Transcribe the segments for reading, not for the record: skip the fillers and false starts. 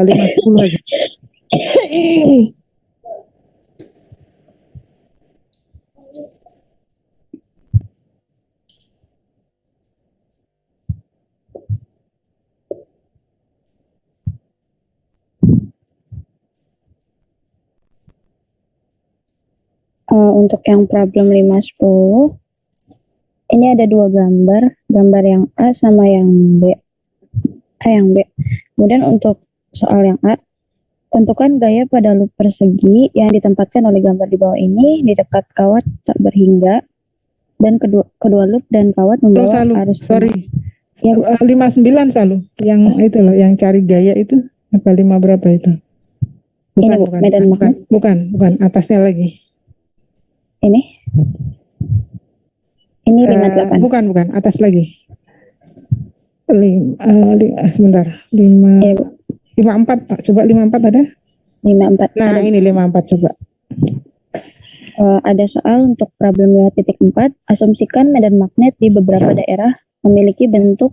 5, 10 aja. Untuk yang problem 5-10, ini ada dua gambar yang A sama yang B. Kemudian untuk soal yang A, tentukan gaya pada loop persegi yang ditempatkan oleh gambar di bawah ini di dekat kawat tak berhingga, dan kedua loop dan kawat membawa arus. Ya, 59 Salu, yang itu loh, yang cari gaya itu apa 5 berapa itu? Bukan, atasnya lagi. Ini 58. Bukan, atas lagi. Sebentar. 54, Pak. Coba 54 ada? 54. Nah, ada. Ini 54 coba. Ada soal untuk problem 5.4, asumsikan medan magnet di beberapa daerah memiliki bentuk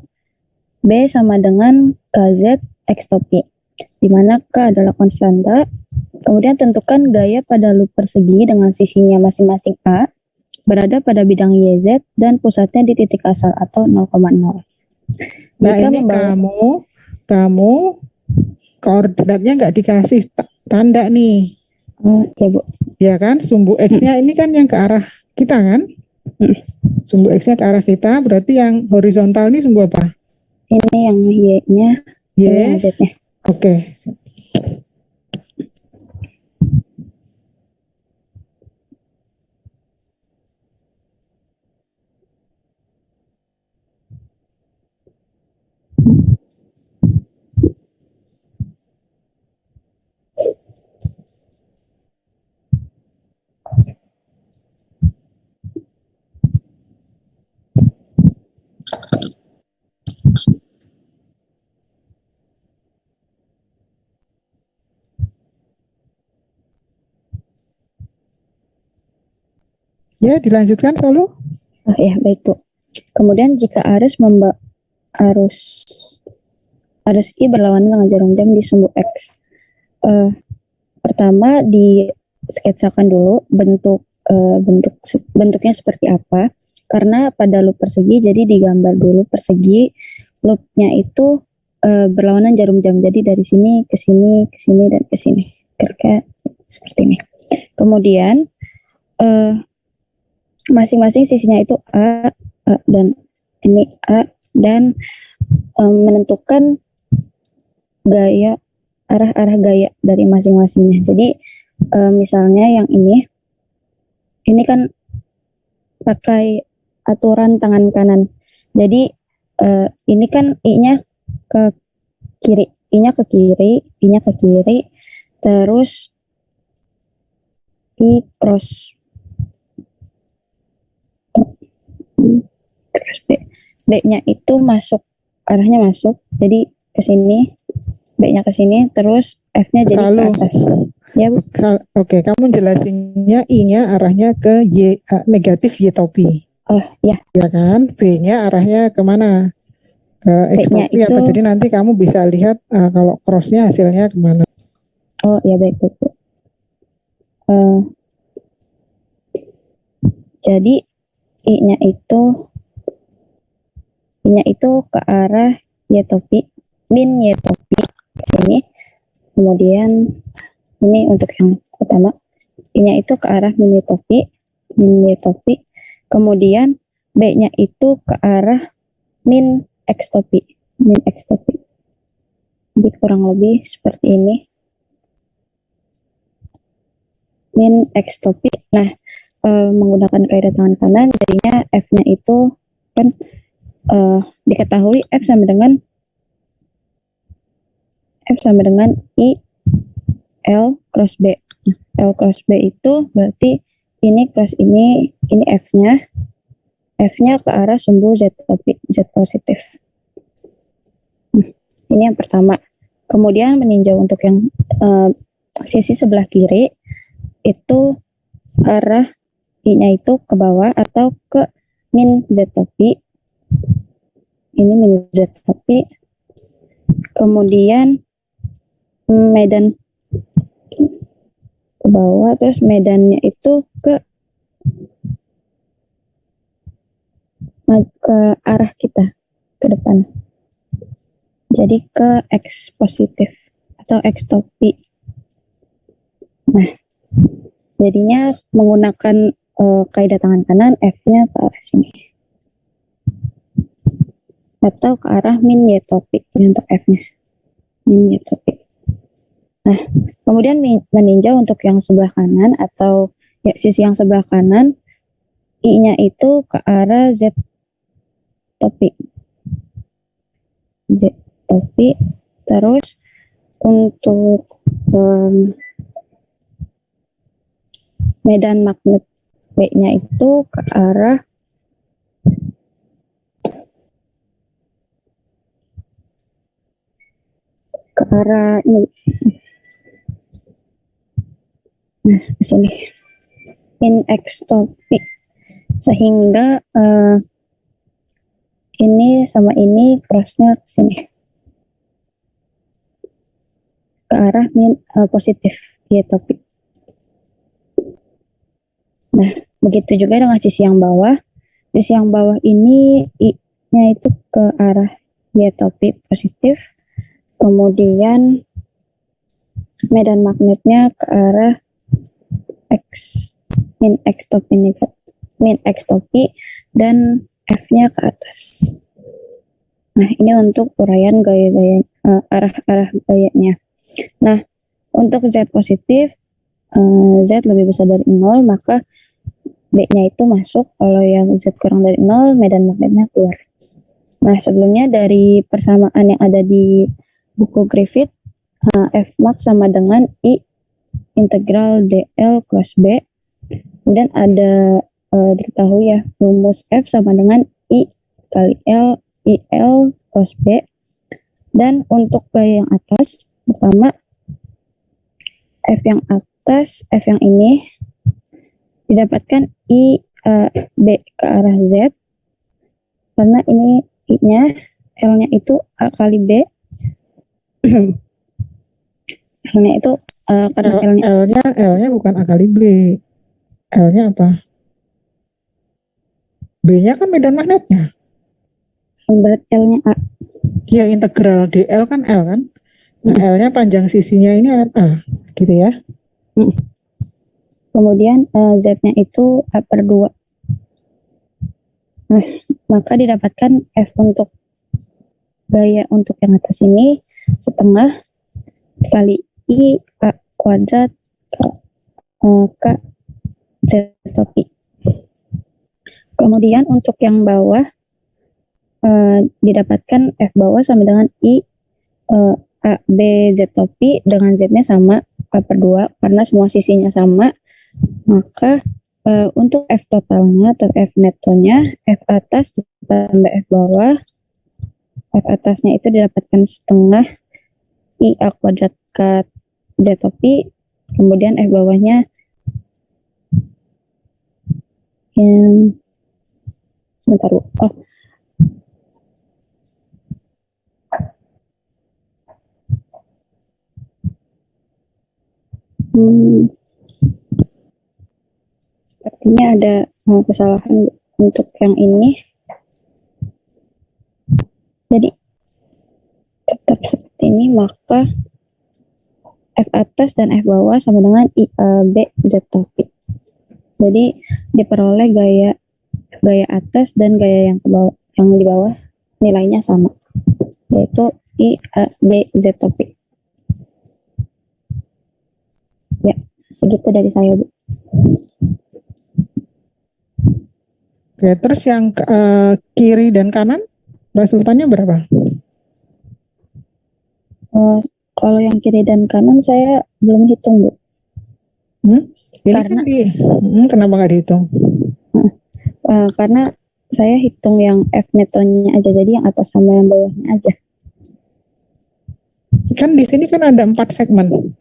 B sama dengan KZ X topi, di mana K adalah konstanta. Kemudian tentukan gaya pada loop persegi dengan sisinya masing-masing A berada pada bidang YZ dan pusatnya di titik asal atau 0,0. Nah, ini kamu koordinatnya nggak dikasih tanda nih. Ya, Bu. Ya kan, sumbu X-nya ini kan yang ke arah kita kan? Sumbu X-nya ke arah kita, berarti yang horizontal ini sumbu apa? Ini yang Y-nya, ini yang Z-nya. Oke. Ya, dilanjutkan Salu. Ya, baik Bu. Kemudian jika arus I berlawanan dengan jarum jam di sumbu X. Pertama disketsakan dulu bentuknya seperti apa. Karena pada loop persegi, jadi digambar dulu persegi, loopnya itu berlawanan jarum jam. Jadi dari sini ke sini, ke sini dan ke sini. Kira-kira seperti ini. Kemudian masing-masing sisinya itu A dan ini A, dan menentukan gaya, arah gaya dari masing-masingnya. Jadi misalnya yang ini kan pakai aturan tangan kanan. Jadi ini kan I-nya ke kiri, I-nya ke kiri, terus I cross B-nya itu arahnya masuk, jadi ke sini, B-nya ke sini, terus F-nya jadi ke atas. Ya, Bu. Oke, kamu jelasinnya I-nya arahnya ke Y, negatif Y topi. Ya. Ya kan, B-nya arahnya kemana? Ke X topi, atau jadi nanti kamu bisa lihat kalau cross-nya hasilnya kemana. Oh, ya baik, Bu. Jadi I-nya itu ke arah Y topi, min Y topi ke sini. Kemudian ini untuk yang pertama, I-nya itu ke arah min Y topi. Kemudian B-nya itu ke arah min X topi. Jadi kurang lebih seperti ini. Min X topi. Nah, menggunakan kaidah tangan kanan, jadinya F-nya itu kan diketahui F sama dengan I L cross B. L cross B itu berarti ini cross ini F-nya ke arah sumbu Z topi, Z positif. Ini yang pertama. Kemudian meninjau untuk yang sisi sebelah kiri, itu arah I-nya itu ke bawah atau ke min Z topi. Ini min Z topi. Kemudian medan ke bawah, terus medannya itu ke arah kita ke depan. Jadi ke X positif atau X topi. Nah, jadinya menggunakan kaidah tangan kanan, F-nya ke arah sini. Atau ke arah min Y topi, ini untuk F-nya. Min Y topi. Nah, kemudian meninjau untuk yang sebelah kanan atau ya, sisi yang sebelah kanan, I-nya itu ke arah Z topi. Z topi. Terus untuk medan magnet B-nya itu ke arah ini. Nah, di sini in X topi, sehingga ini sama ini crossnya ke sini ke arah positif Y topi. Nah, begitu juga dengan sisi yang bawah. Sisi yang bawah ini I-nya itu ke arah Y topi positif, kemudian medan magnetnya ke arah min X topi dan F-nya ke atas. Nah, ini untuk uraian gaya-gaya arah-arah gayanya. Nah, untuk Z positif, Z lebih besar dari 0, maka B-nya itu masuk. Kalau yang Z kurang dari 0, medan magnetnya keluar. Nah, sebelumnya dari persamaan yang ada di buku Griffith, F max sama dengan I integral DL cross B. Kemudian ada diketahui ya, rumus F sama dengan I kali L IL cross B. Dan untuk gaya yang atas, pertama F yang atas, F yang ini didapatkan I B ke arah Z, karena ini I-nya, L-nya itu A kali B. L-nya itu karena L-nya bukan A kali B. L-nya apa? B-nya kan medan magnetnya. Berarti L-nya A. Ya, integral DL kan L kan. Nah, L-nya panjang sisinya ini A, gitu ya. Kemudian Z-nya itu A per 2. Nah, maka didapatkan F untuk gaya untuk yang atas ini setengah kali I A kuadrat K Z topi. Kemudian untuk yang bawah didapatkan F bawah sama dengan I A B Z topi dengan Z-nya sama A per 2, karena semua sisinya sama, maka untuk F totalnya atau F netonya, F atas ditambah F bawah, F atasnya itu didapatkan setengah I A kuadrat K Z topi, kemudian F bawahnya yang sebentar Bu. Sepertinya ada kesalahan untuk yang ini. Jadi tetap seperti ini, maka F atas dan F bawah sama dengan I A B Z topi. Jadi diperoleh gaya atas dan gaya yang di bawah nilainya sama, yaitu I A B Z topi. Ya, segitu dari saya, Bu. Oke, terus yang kiri dan kanan resultannya berapa? Kalau yang kiri dan kanan saya belum hitung, Bu. Ini karena, kan kenapa nggak dihitung? Karena saya hitung yang F netonya aja, jadi yang atas sama yang bawahnya aja. Kan di sini kan ada 4 segmen.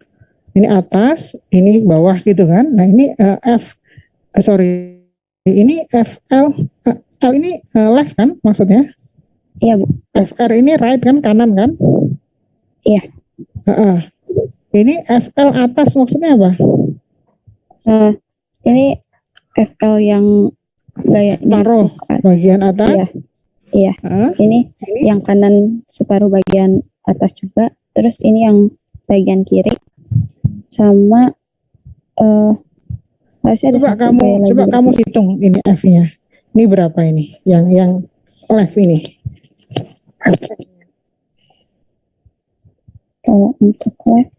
Ini atas, ini bawah gitu kan. Nah ini ini FL, L ini left kan maksudnya? Iya Bu. FR ini right kan, kanan kan? Iya. Ini FL atas maksudnya apa? Nah, ini FL yang gayanya Paruh itu kan. bagian atas. Iya, iya. Hah? Ini yang kanan separuh bagian atas juga. Terus ini yang bagian kiri sama harusnya ada Coba satu gaya lagi kamu berarti. hitung ini F-nya. Ini berapa ini? Yang left ini. Kalau untuk left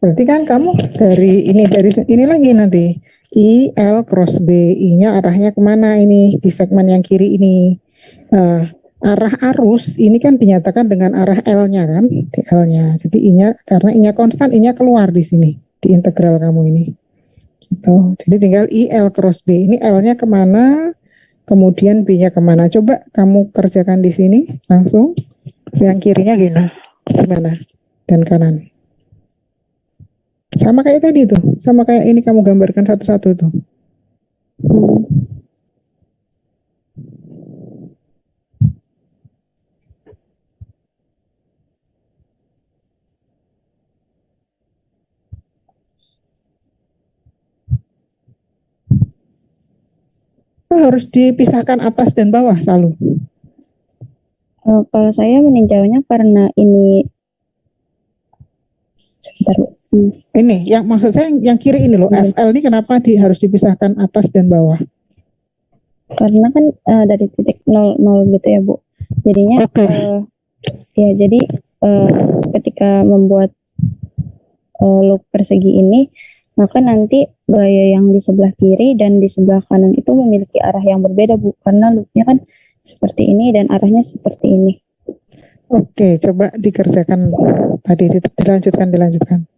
Berarti kan kamu dari ini lagi nanti. I, L, cross B. I-nya arahnya kemana ini? Di segmen yang kiri ini. Nah, arah arus ini kan dinyatakan dengan arah L-nya kan? Di L-nya. Jadi I-nya, karena I-nya konstan, I-nya keluar di sini. Di integral kamu ini. Gitu. Jadi tinggal I, L, cross B. Ini L-nya kemana? Kemudian B-nya kemana? Coba kamu kerjakan di sini langsung. Yang kirinya gimana? Dan kanan. Sama kayak tadi tuh, sama kayak ini kamu gambarkan satu-satu tuh. Harus dipisahkan atas dan bawah selalu. Kalau saya meninjaunya karena ini sebentar. Ini yang maksud saya yang kiri ini loh, FL ini kenapa harus dipisahkan atas dan bawah? Karena kan dari titik 0 gitu ya Bu. Jadinya ya jadi ketika membuat loop persegi ini, maka nanti gaya yang di sebelah kiri dan di sebelah kanan itu memiliki arah yang berbeda Bu, karena loopnya kan seperti ini dan arahnya seperti ini. Oke, coba dikerjakan tadi, dilanjutkan.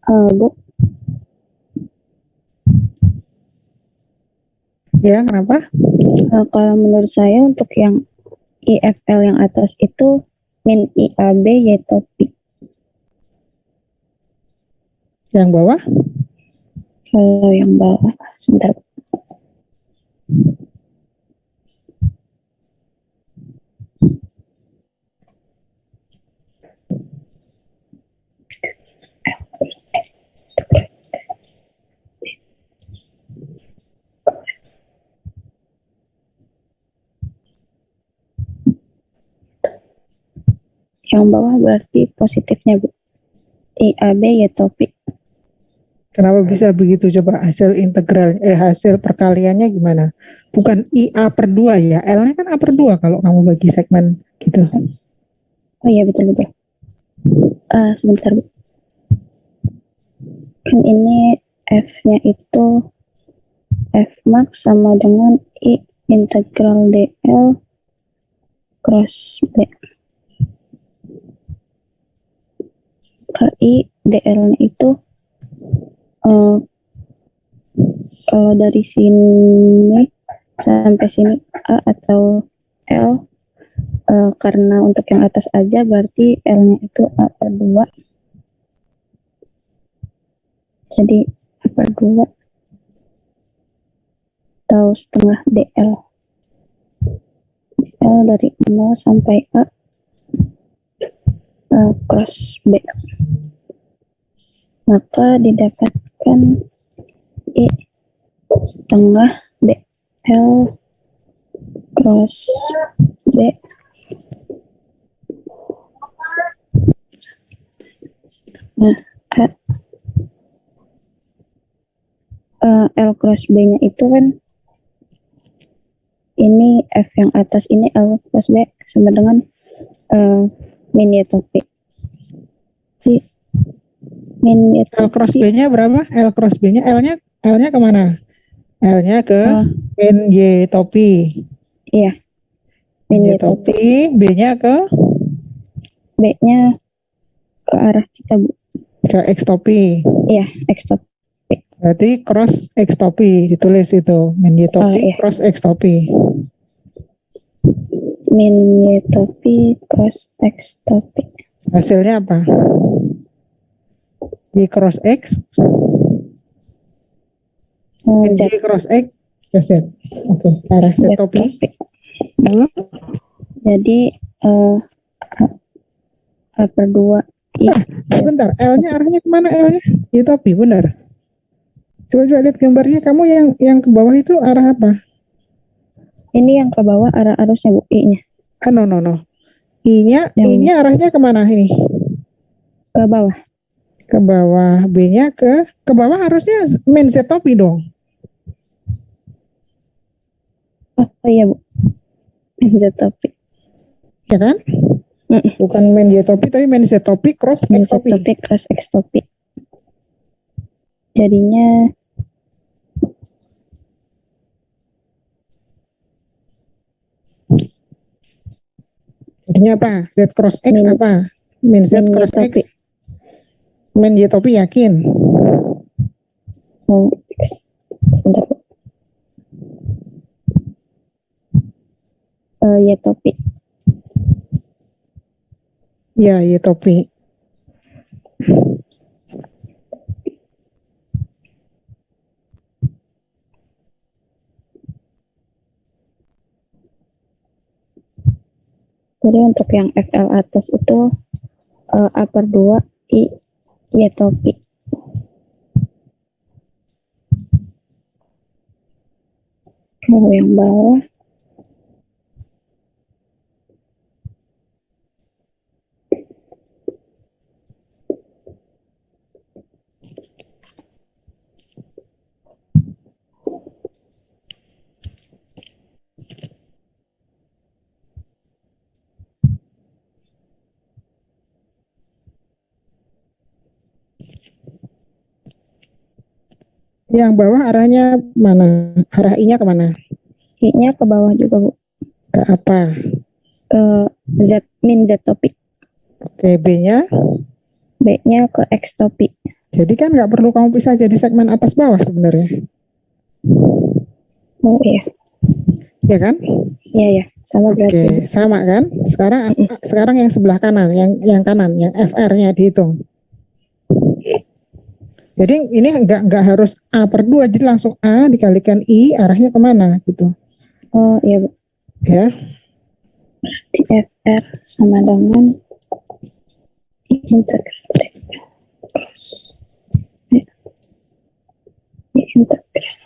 Bu, Ya, kenapa? Kalau menurut saya untuk yang IFL yang atas itu min IAB Y topik. Yang bawah? Kalau yang bawah, sebentar. Yang bawah berarti positifnya, Bu. IAB Y topik. Kenapa bisa begitu? Coba hasil perkaliannya gimana? Bukan IA per 2 ya, L-nya kan A per 2 kalau kamu bagi segmen gitu. Oh iya, betul-betul. Sebentar, Bu. Kan ini F-nya itu F max sama dengan I integral DL cross B. KI DL-nya itu kalau dari sini sampai sini A atau L, karena untuk yang atas aja berarti L-nya itu A per 2. Jadi A per 2 atau setengah DL. DL dari 0 sampai A cross B. Maka didapatkan I setengah DL cross B L cross B-nya itu kan ini F yang atas ini L cross B sama dengan min Y topik. Min Y L cross topik. B-nya berapa? L cross B-nya L-nya kemana? L-nya ke min Y topi. Iya. Min Min Y Y topik. topi, B-nya ke B-nya ke arah kita, Bu. ke X topi. Iya, X topik. Berarti cross X topi ditulis itu. Min Y topi Iya. cross X topi. Min Y topik cross X topik. Hasilnya apa? Y cross X min Z Y cross X ke Z. Oke, arah Z topi. topik. Jadi A per 2 I. Sebentar, L-nya arahnya kemana L-nya? Y topi, benar. Coba lihat gambarnya, kamu yang ke bawah itu arah apa? Ini yang ke bawah arah arusnya, Bu, I-nya. No. I-nya arahnya kemana ini? Ke bawah. Ke bawah, B-nya ke bawah harusnya min Z topi dong. Oh iya, Bu. Min Z topik. Ya kan? Bukan min Y topi tapi min Z topi cross Min X Z topi. topik cross X topik. Jadinya apa? Z cross X apa? Min Z cross X. Min Y topi yakin? Sebentar. Y topik. Ya, Y topi. Jadi untuk yang FL atas itu A per 2 I Y topik. Yang bawah Yang bawah arahnya mana? Arah I-nya kemana? I-nya ke bawah juga, Bu. Ke apa? Ke Z, min Z topik. Oke, B-nya? B-nya ke X topik. Jadi kan nggak perlu kamu pisah jadi segmen atas bawah sebenarnya. Oh iya, ya kan? iya ya, sama berarti. Oke, sama kan? Sekarang yang sebelah kanan, yang kanan, yang FR-nya dihitung. Jadi ini nggak harus A/2, jadi langsung A dikalikan I, arahnya kemana gitu. Oh iya Bu, Ya, di FR sama dengan integral cross. Ya, integral.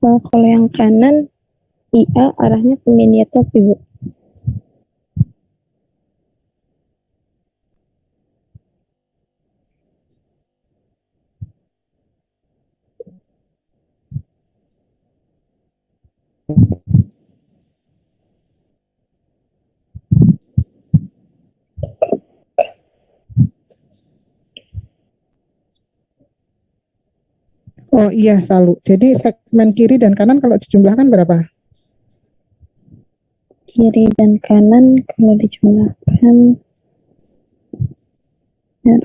Oh, kalau yang kanan IA arahnya ke miniatur Bu. oh iya selalu. Jadi segmen kiri dan kanan kalau dijumlahkan berapa? Kiri dan kanan kalau dijumlahkan ya,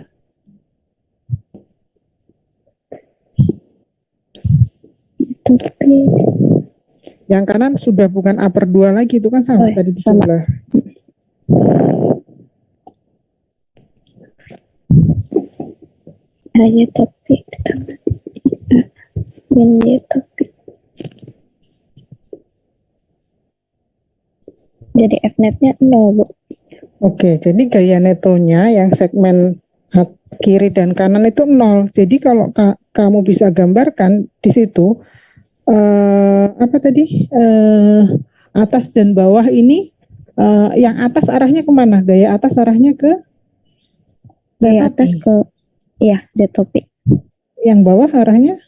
tapi Yang kanan sudah bukan A/2 lagi, itu kan sama tadi sama. dijumlah. Hanya topik ditambah ini topik. Jadi F-netnya 0 Bu. Oke, jadi gaya netonya yang segmen kiri dan kanan itu 0. Jadi kalau kamu bisa gambarkan di situ apa tadi atas dan bawah ini, yang atas arahnya kemana? Gaya atas arahnya ke Gaya Z-topi. atas ke ya Z-topi. Yang bawah arahnya?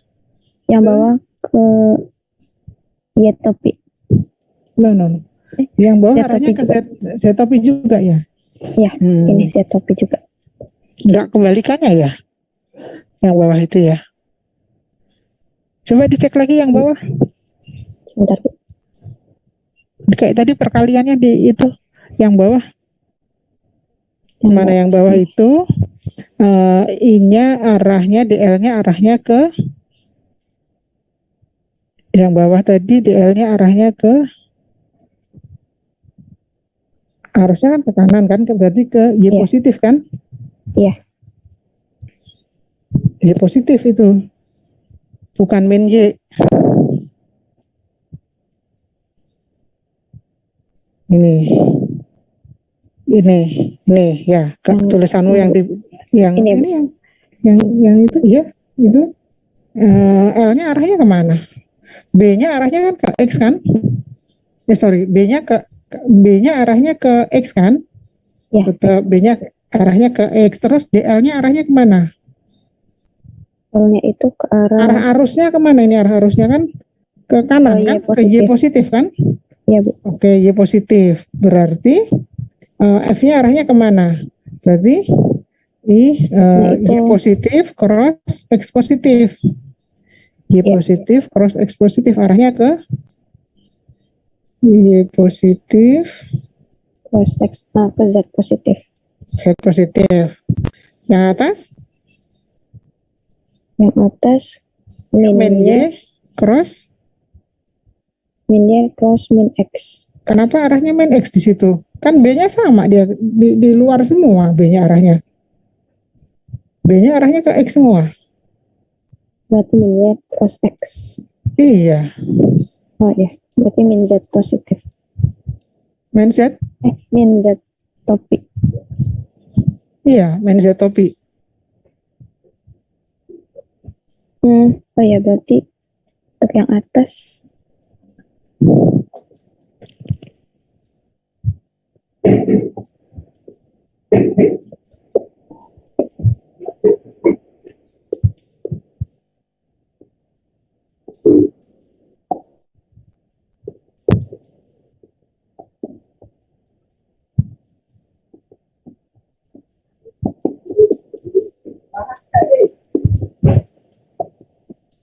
Yang bawah ke Y-topi. No. Yang bawah Z-topi arahnya ke juga. Z-topi juga ya? Iya, ini Z-topi juga. Enggak kebalikannya ya? Yang bawah itu ya? Coba dicek lagi yang bawah. Sebentar Bu. Kayak tadi perkaliannya di itu, yang bawah. Yang Mana yang bawah itu? I-nya arahnya, DL-nya arahnya ke yang bawah tadi, DL-nya arahnya ke harusnya kan ke kanan kan, berarti ke Y Iya. positif kan? Iya. Y positif itu, bukan min Y. Ini ya, tulisanmu yang di ini yang itu ya, itu L-nya arahnya kemana? B-nya arahnya kan ke X kan? B-nya arahnya ke X kan? Ya. Tetap B-nya arahnya ke X, terus DL-nya arahnya kemana? L-nya itu ke Arah arusnya kemana ini? Arah arusnya kan ke kanan kan? Ke Y positif kan? Iya Bu. Oke, Y positif. Berarti F-nya arahnya kemana? Berarti Y positif cross X positif. Y positif cross X positif arahnya ke Y positif cross X ke Z positif. Z positif. Yang atas? Yang atas min Y cross min X. Kenapa arahnya min X di situ? Kan B-nya sama, dia di luar semua B-nya arahnya. B-nya arahnya ke X semua. Berarti min Y cross X. Iya. Oh ya, berarti min Z positif. Min Z? Min Z topi. Iya, min Z topi. Oh ya, berarti untuk yang atas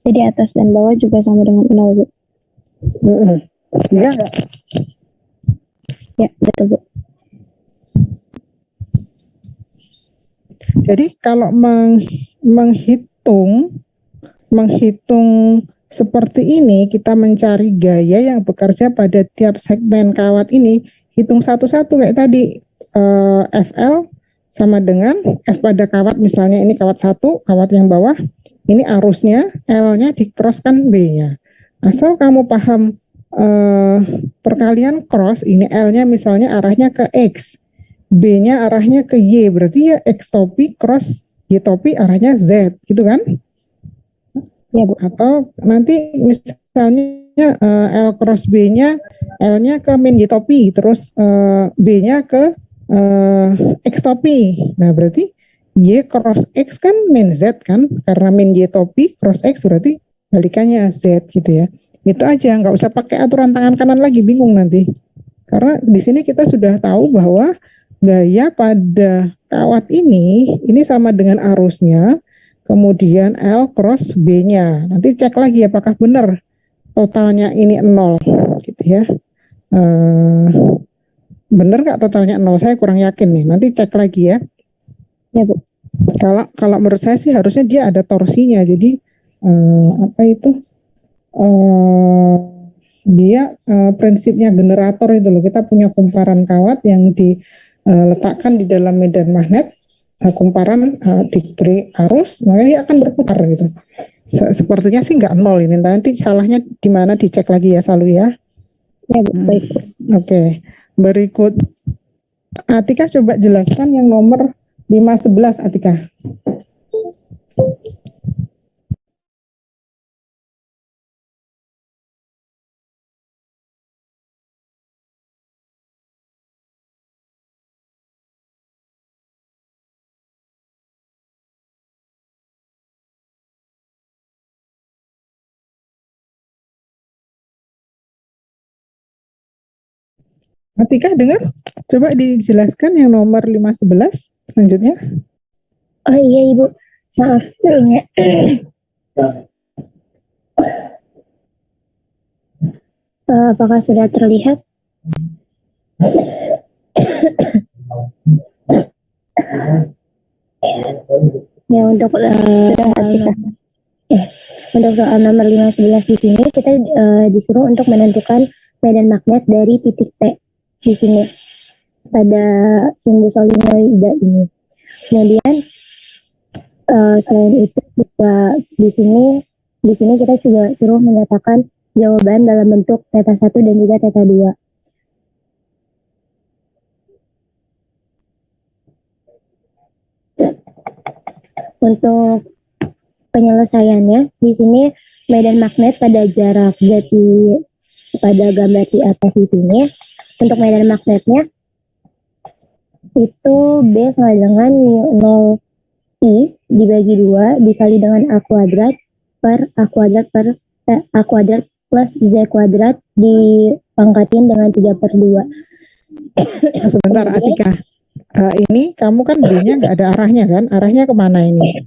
jadi atas dan bawah juga sama dengan 0, Bu. Iya nggak? Ya, betul, Bu. Jadi kalau menghitung seperti ini, kita mencari gaya yang bekerja pada tiap segmen kawat ini, hitung satu-satu kayak tadi. FL sama dengan F pada kawat, misalnya ini kawat 1, kawat yang bawah, ini arusnya, L-nya dikroskan B-nya. Asal kamu paham perkalian cross, ini L-nya misalnya arahnya ke X, B-nya arahnya ke Y, berarti ya X topi cross Y topi arahnya Z, gitu kan? Ya, Bu. Atau nanti misalnya L cross B-nya, L-nya ke min Y topi, terus B-nya ke X topi. Nah, berarti Y cross X kan min Z kan? Karena min Y topi cross X berarti balikannya Z gitu ya. Itu aja, nggak usah pakai aturan tangan kanan lagi, bingung nanti. Karena di sini kita sudah tahu bahwa gaya pada kawat ini sama dengan arusnya, kemudian L cross B-nya. Nanti cek lagi apakah benar totalnya ini 0 gitu ya. Benar nggak totalnya 0? Saya kurang yakin nih. Nanti cek lagi ya. Ya, Bu. Kalau menurut saya sih harusnya dia ada torsinya. Jadi apa itu? Dia prinsipnya generator itu loh. Kita punya kumparan kawat yang diletakkan di dalam medan magnet. Kumparan diberi arus, maka dia akan berputar gitu. Sepertinya sih nggak 0 ini. Nanti salahnya di mana dicek lagi ya, selalu ya. Ya, Bu. Baik, Bu. Oke. Berikut Atika coba jelaskan yang nomor 511, Atika. Atika dengar? Coba dijelaskan yang nomor 511 selanjutnya. Oh iya, Ibu. Maaf, turunnya. Apakah sudah terlihat? Ya, untuk untuk soal nomor 511 di sini kita disuruh untuk menentukan medan magnet dari titik P di sini pada sumbu solenoida ini. Kemudian selain itu juga di sini kita juga suruh menyatakan jawaban dalam bentuk θ1 dan juga θ2. Untuk penyelesaiannya di sini medan magnet pada jarak Z pada gambar di atas di sini. Untuk medan magnetnya itu B sama dengan mu 0 I dibagi 2 dikali dengan A kuadrat per A kuadrat plus Z kuadrat dipangkatin dengan 3/2. Sebentar Atika. Ini kamu kan B-nya nggak ada arahnya kan? Arahnya kemana ini?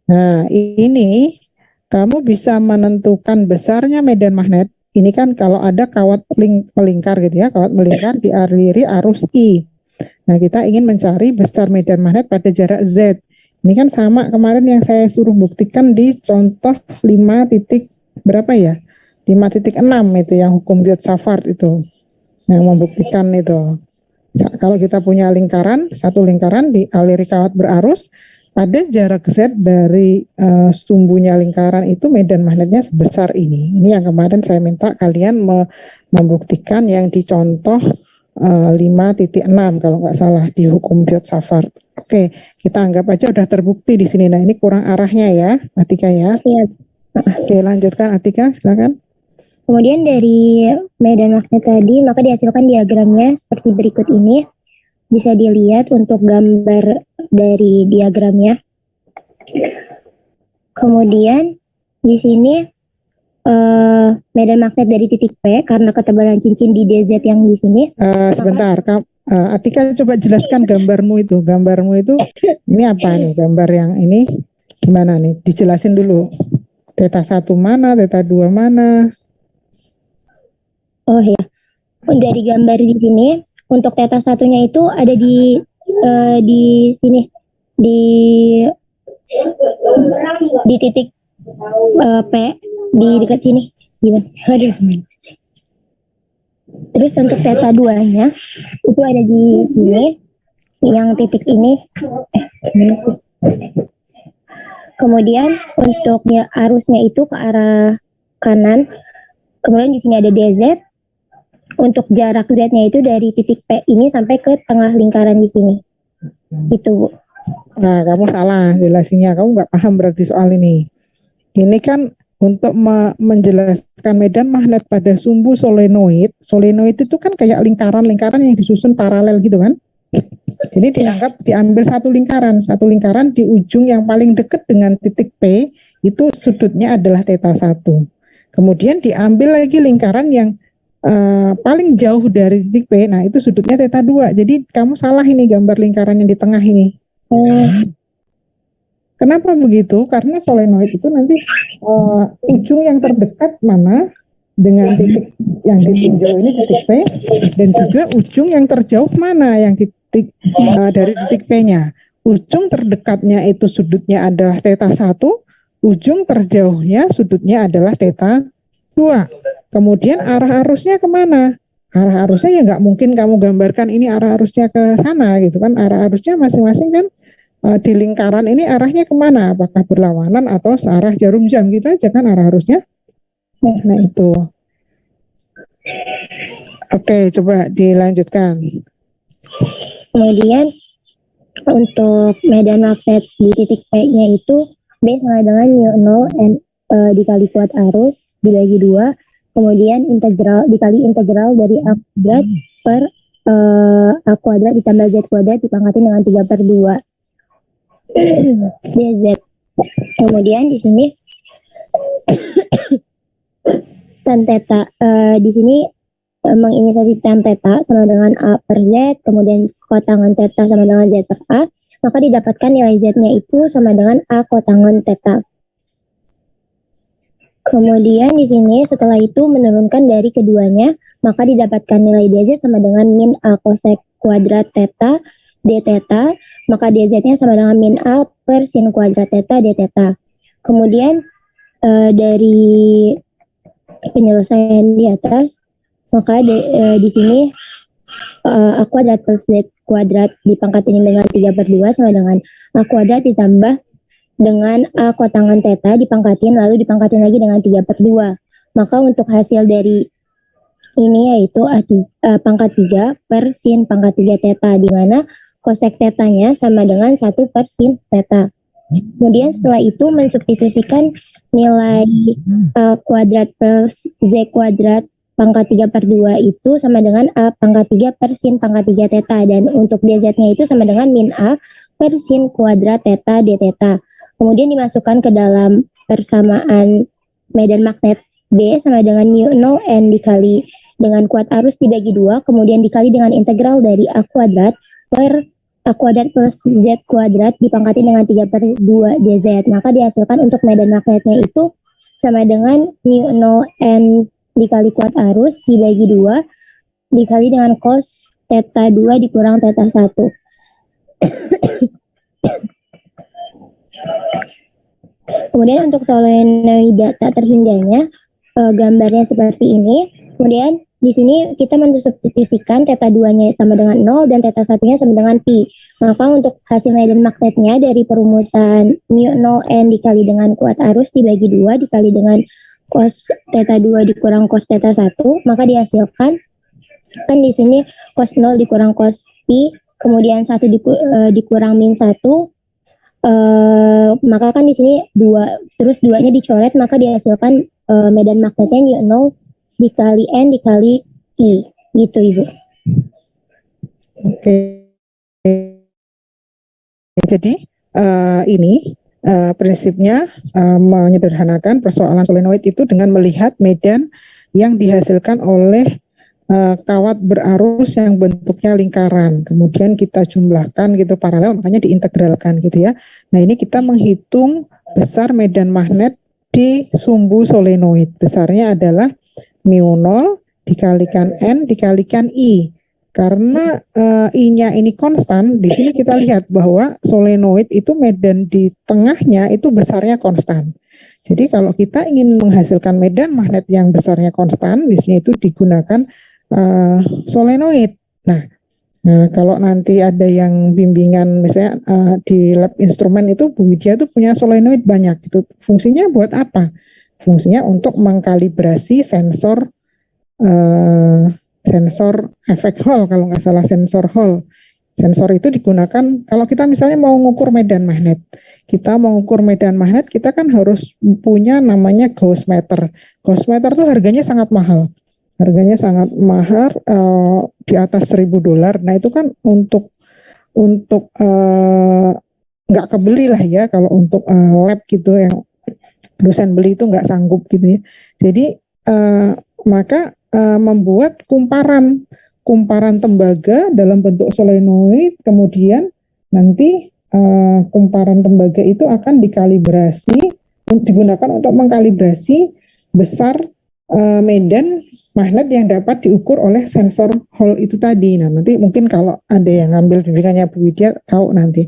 Nah, ini kamu bisa menentukan besarnya medan magnet. Ini kan kalau ada kawat melingkar gitu ya, kawat melingkar dialiri arus I. Nah, kita ingin mencari besar medan magnet pada jarak Z. Ini kan sama kemarin yang saya suruh buktikan di contoh 5 titik berapa ya? 5,6 itu yang hukum Biot-Savart itu. Yang membuktikan itu. Kalau kita punya lingkaran, satu lingkaran dialiri kawat berarus, pada jarak Z dari sumbunya lingkaran itu medan magnetnya sebesar ini. Ini yang kemarin saya minta kalian membuktikan yang di contoh 5,6 kalau nggak salah di hukum Biot-Savart. Oke, kita anggap aja udah terbukti di sini. Nah, ini kurang arahnya ya, Atika ya. Iya. Oke, lanjutkan Atika, silakan. Kemudian dari medan magnet tadi, maka dihasilkan diagramnya seperti berikut ini. Bisa dilihat untuk gambar dari diagramnya. Kemudian di sini medan magnet dari titik P karena ketebalan cincin di DZ yang di sini. Sebentar, Atika coba jelaskan gambarmu itu. Gambarmu itu ini apa nih? Gambar yang ini gimana nih? Dijelasin dulu. Theta 1 mana, theta 2 mana? Oh ya, dari gambar di sini untuk theta satunya itu ada di sini di titik P di dekat sini. Gimana? Aduh. Terus untuk theta 2-nya itu ada di sini yang titik ini. Gimana sih? Kemudian untuk arusnya itu ke arah kanan. Kemudian di sini ada DZ. Untuk jarak Z-nya itu dari titik P ini sampai ke tengah lingkaran di sini. Gitu, Bu. Nah, kamu salah jelasinnya. Kamu nggak paham berarti soal ini. Ini kan untuk menjelaskan medan magnet pada sumbu solenoid. Solenoid itu kan kayak lingkaran-lingkaran yang disusun paralel gitu kan. Ini diambil satu lingkaran di ujung yang paling dekat dengan titik P itu sudutnya adalah theta 1. Kemudian diambil lagi lingkaran yang paling jauh dari titik P, nah itu sudutnya theta 2. Jadi kamu salah ini gambar lingkaran yang di tengah ini. Kenapa begitu? Karena solenoid itu nanti ujung yang terdekat mana dengan titik yang ditinjau ini titik P, dan juga ujung yang terjauh mana yang titik dari titik P-nya. Ujung terdekatnya itu sudutnya adalah theta 1, ujung terjauhnya sudutnya adalah theta 2. Kemudian arah arusnya kemana? Arah arusnya ya nggak mungkin kamu gambarkan ini arah arusnya ke sana gitu kan. Arah arusnya masing-masing kan di lingkaran ini arahnya kemana? Apakah berlawanan atau searah jarum jam gitu aja kan arah arusnya. Nah itu. Oke, coba dilanjutkan. Kemudian untuk medan magnet di titik P-nya itu B sama dengan mu 0 N dikali kuat arus dibagi 2. Kemudian dikali integral dari A kuadrat per A kuadrat ditambah Z kuadrat dipangkatin dengan 3/2 dz. Kemudian di sini tan theta di sini menginisiasi tan theta sama dengan A per Z, kemudian kotangan theta sama dengan Z per A, maka didapatkan nilai Z-nya itu sama dengan A kotangan theta. Kemudian di sini setelah itu menurunkan dari keduanya, maka didapatkan nilai DZ sama dengan min A cosec kuadrat theta d theta, maka DZ-nya sama dengan min A per sin kuadrat theta d theta. Kemudian dari penyelesaian di atas, maka di sini A kuadrat plus Z kuadrat dipangkatin dengan 3/2 sama dengan A kuadrat ditambah dengan A kotangan theta dipangkatin lalu dipangkatin lagi dengan 3/2. Maka untuk hasil dari ini yaitu pangkat 3 per sin pangkat 3 theta, di mana kosek tetanya sama dengan 1 per sin theta. Kemudian setelah itu mensubstitusikan nilai A kuadrat plus Z kuadrat pangkat 3/2 itu sama dengan A pangkat 3 per sin pangkat 3 theta, dan untuk DZ-nya itu sama dengan min A per sin kuadrat theta d theta. Kemudian dimasukkan ke dalam persamaan medan magnet B sama dengan mu 0 N dikali dengan kuat arus dibagi 2, kemudian dikali dengan integral dari A kuadrat per A kuadrat plus Z kuadrat dipangkati dengan 3/2 dz. Maka dihasilkan untuk medan magnetnya itu sama dengan mu 0 N dikali kuat arus dibagi 2 dikali dengan cos theta 2 dikurang theta 1. Kemudian untuk solenoid tak terhindarnya gambarnya seperti ini. Kemudian di sini kita mensubstitusikan theta 2-nya sama dengan 0 dan theta 1-nya sama dengan pi. Maka untuk hasil medan magnetnya dari perumusan mu 0 N dikali dengan kuat arus dibagi 2 dikali dengan cos theta 2 dikurang cos theta 1, maka dihasilkan kan di sini cos 0 dikurang cos pi, kemudian 1 dikurang min 1, maka kan di sini 2, terus 2-nya dicoret, maka dihasilkan medan magnetnya mu 0 dikali N dikali I, gitu Ibu. Oke. Jadi ini prinsipnya menyederhanakan persoalan solenoid itu dengan melihat medan yang dihasilkan oleh kawat berarus yang bentuknya lingkaran, kemudian kita jumlahkan gitu paralel, makanya diintegralkan gitu ya. Nah ini kita menghitung besar medan magnet di sumbu solenoid. Besarnya adalah mu 0 dikalikan N dikalikan I. Karena I-nya ini konstan, di sini kita lihat bahwa solenoid itu medan di tengahnya itu besarnya konstan. Jadi kalau kita ingin menghasilkan medan magnet yang besarnya konstan, biasanya itu digunakan solenoid. Nah, kalau nanti ada yang bimbingan misalnya di lab instrumen itu Bu Widya itu punya solenoid banyak. Itu fungsinya buat apa? Fungsinya untuk mengkalibrasi sensor sensor efek Hall, kalau nggak salah sensor Hall. Sensor itu digunakan kalau kita misalnya mau mengukur medan magnet. Kita mau mengukur medan magnet, kita kan harus punya namanya Gauss meter. Gauss meter itu harganya sangat mahal. Harganya sangat mahal, di atas $1.000. Nah itu kan untuk nggak kebeli lah ya kalau untuk lab gitu yang dosen beli itu nggak sanggup gitu ya. Jadi maka membuat kumparan tembaga dalam bentuk solenoid, kemudian nanti kumparan tembaga itu akan digunakan untuk mengkalibrasi besar medan magnet yang dapat diukur oleh sensor Hall itu tadi. Nah, nanti mungkin kalau ada yang ngambil bimbingannya Bu Widya tahu nanti.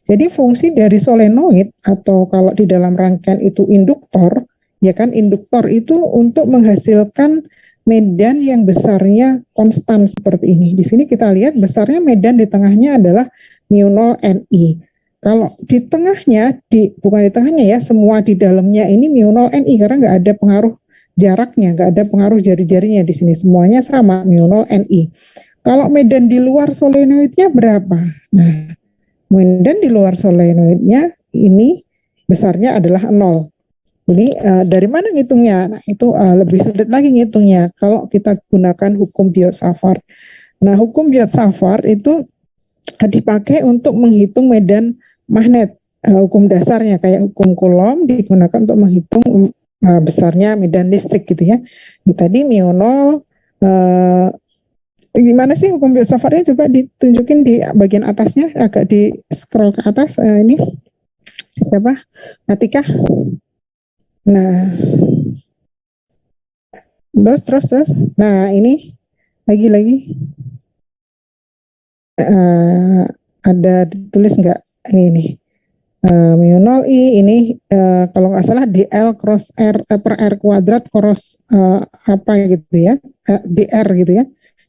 Jadi fungsi dari solenoid atau kalau di dalam rangkaian itu induktor, ya kan induktor itu untuk menghasilkan medan yang besarnya konstan seperti ini. Di sini kita lihat besarnya medan di tengahnya adalah mu 0 Ni. Kalau di tengahnya, bukan di tengahnya ya, semua di dalamnya ini mu 0 Ni karena nggak ada pengaruh jaraknya, nggak ada pengaruh jari-jarinya di sini, semuanya sama mu 0 Ni. Kalau medan di luar solenoidnya berapa? Nah, medan di luar solenoidnya ini besarnya adalah 0. Jadi dari mana ngitungnya? Nah, itu lebih sulit lagi ngitungnya kalau kita gunakan hukum Biot-Savart. Nah, hukum Biot-Savart itu dipakai untuk menghitung medan magnet. Hukum dasarnya kayak hukum Coulomb digunakan untuk menghitung besarnya medan listrik gitu ya. Ini tadi mu 0 gimana sih hukum Biot-Savartnya, coba ditunjukin di bagian atasnya, agak di scroll ke atas. Ini siapa? Atika. Nah, terus. Nah, ini lagi ada ditulis nggak ini mu 0 I ini kalau nggak salah dl cross r per r kuadrat cross apa gitu ya, dr gitu ya.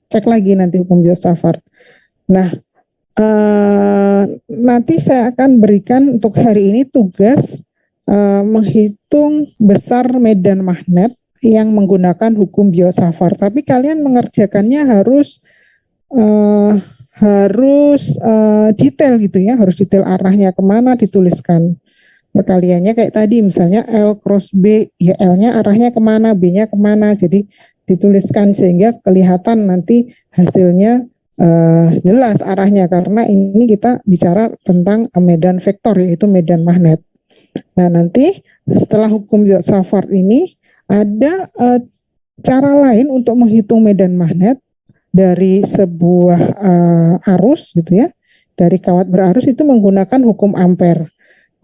Cek lagi nanti hukum Biot-Savart. Nah, nanti saya akan berikan untuk hari ini tugas menghitung besar medan magnet yang menggunakan hukum Biot-Savart. Tapi kalian mengerjakannya harus detail gitu ya, harus detail arahnya kemana dituliskan. Perkaliannya kayak tadi misalnya L cross B, ya L-nya arahnya kemana, B-nya kemana, jadi dituliskan sehingga kelihatan nanti hasilnya jelas arahnya, karena ini kita bicara tentang medan vektor yaitu medan magnet. Nah nanti setelah hukum Biot-Savart ini ada Cara lain untuk menghitung medan magnet dari sebuah arus gitu ya, dari kawat berarus itu menggunakan hukum ampere.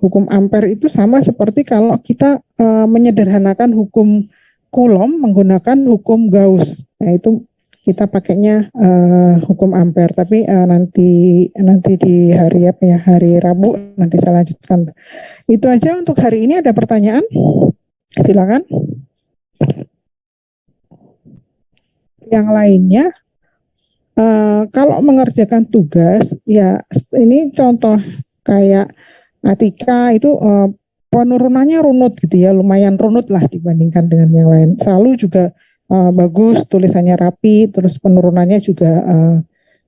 Hukum ampere itu sama seperti kalau kita menyederhanakan hukum Coulomb menggunakan hukum Gauss. Nah, itu kita pakainya hukum ampere, tapi nanti di hari apa ya, hari Rabu nanti saya lanjutkan. Itu aja untuk hari ini. Ada pertanyaan? Silakan. Yang lainnya, kalau mengerjakan tugas, ya ini contoh kayak Atika itu penurunannya runut gitu ya, lumayan runut lah dibandingkan dengan yang lain. Selalu juga bagus, tulisannya rapi, terus penurunannya juga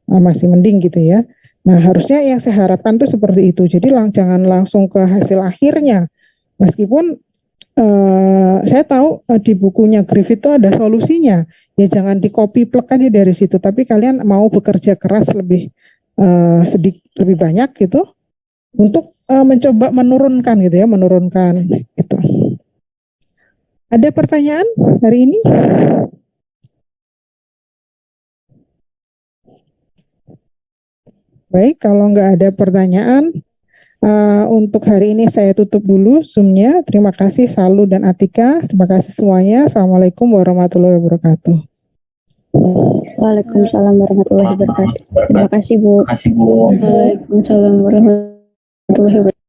masih mending gitu ya. Nah, harusnya yang saya harapkan tuh seperti itu. Jadi jangan langsung ke hasil akhirnya. Meskipun saya tahu di bukunya Griffith itu ada solusinya. Ya jangan di copy plug aja dari situ, tapi kalian mau bekerja keras sedikit lebih banyak gitu untuk mencoba menurunkan gitu ya, menurunkan gitu. Ada pertanyaan hari ini? Baik, kalau nggak ada pertanyaan, untuk hari ini saya tutup dulu Zoom-nya. Terima kasih Salu dan Atika. Terima kasih semuanya. Assalamualaikum warahmatullahi wabarakatuh. Waalaikumsalam warahmatullahi wabarakatuh. Terima kasih Bu. Terima kasih Bu. Waalaikumsalam warahmatullahi wabarakatuh.